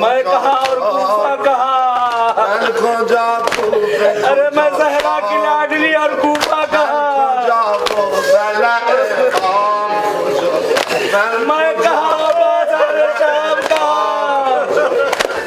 मैं कहा और कूफा कहा अरे मैं ज़हरा की लाडली और कूफा कहा मैं कहा बाजार शाम कहा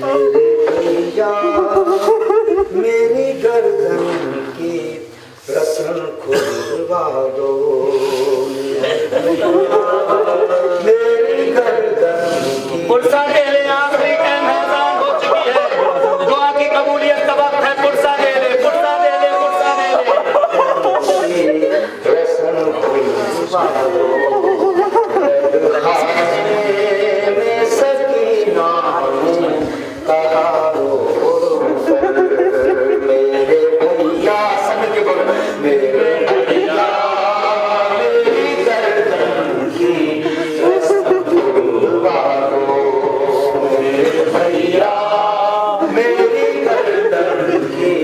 मेरे भैया मेरी गर्दन की रस्म खुलवा दो, मेरी गर्दन की। पुरसा के लिए आखिरी टाइम हैजान हो चुकी है, दुआ की कबूलियत का वक्त है। पुरसा दे ले, पुरसा दे ले, पुरसा दे ले। रस्म खुलवा दो, मैं सकीना हूँ कहारो मेरे भैया मेरे भैया मेरी गर्दन की रस्म खुलवा दो, मेरे भैया मेरी गर्दन की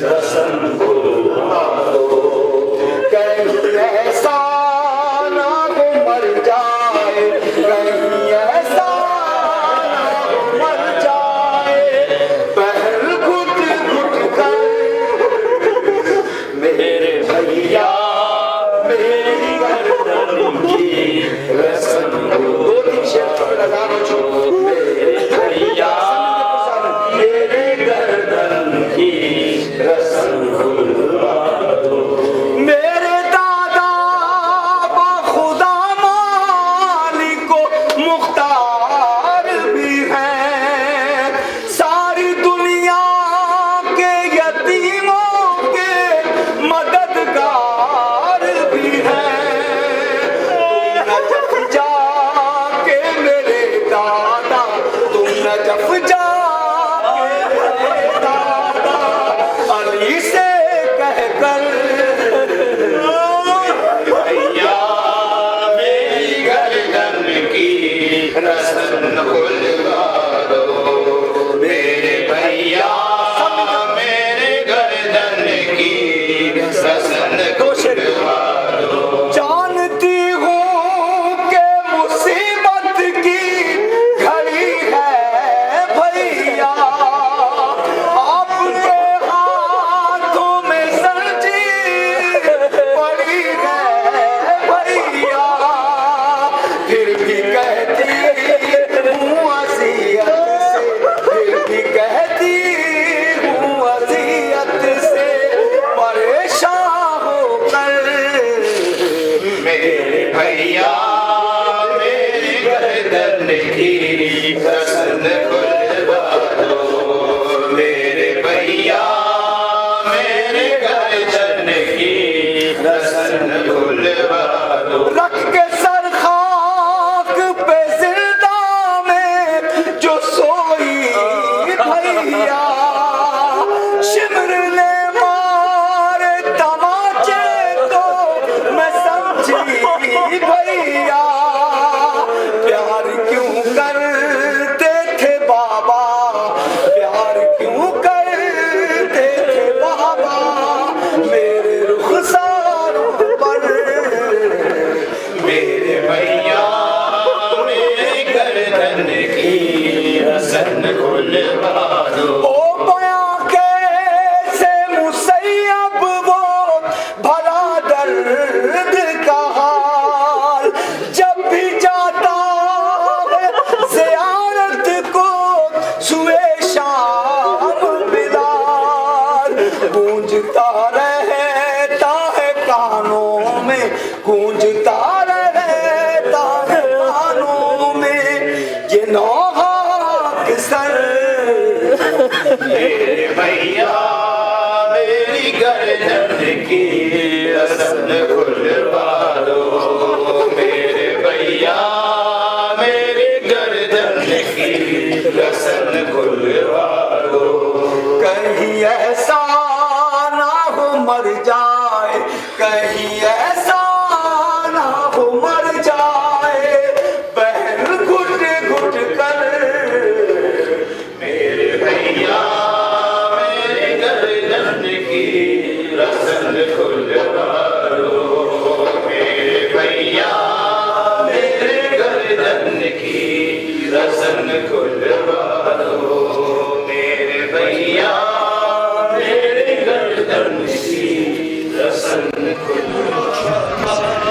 रस्म खुलवा दो। कहीं ऐसा ना हो मर जाए, कहीं ऐसा ना हो मर जाए, पहल घुट घुट कर मेरे भैया मेरी गर्दन की रस्म। दो तीन शेर लगान हो चुके। मेरे भैया मेरे गर्दन की रस्म खुलवा दो। मेरे दादा खुदा मालिक को मुख्तार भी हैं, सारी दुनिया के यतीमों के मददगार भी हैं। तुम नजफ जाके मेरे दादा, तुम नजफ जाके मेरे दादा अली से कहकर भैया मेरी गर्दन की रस्म खुलवा दो, मेरे भैया मेरे गर्दन की रस्म खुलवा दो। जानती हूँ कि मुसीबत की घड़ी है भैया, आपके हाथों में जंजीर पड़ी है भैया, फिर भी कहती हूँ अज़ियत से, फिर भी कहती हूँ अज़ियत से परेशान होकर मेरे भैया मेरी गर्दन की रस्म खुलवा दो, मेरे भैया मेरे गर्दन की रस्म खुलवा दो। रख के सर खाक पे जिंदा में जो सोई भैया, शिमर ने मारे तमाचे तो मैं समझी भैया, प्यार क्यों करते थे बाबा, प्यार क्यों करते थे बाबा मेरे रुखसारों पर। मेरे भैया मेरी गर्दन की रस्म खुलवा दो। ओ बया कैसे मुसैयब वो भला दर्द का हाल, जब भी जाता है ज़ियारत को सुए शाम बिलाल, गूंजता रहता है कानों में, गूंजता रहता है कानों में ये नौहा किसर। मेरे भैया मेरी गर्दन की रस्म खुलवा दो, मेरे भैया मेरी गर्दन की रस्म खुलवा दो। कहीं ऐसा ना हो मर जाए, कहीं ऐसा ना हो मर जाए, बहन घुट घुट कर मेरे भैया मेरी गर्दन की रस्म खुलवा दो, मेरे भैया मेरे गर्दन की रस्म खुलवा दो, मेरे भैया मेरे गर्दन की रस्म खुलवा दो।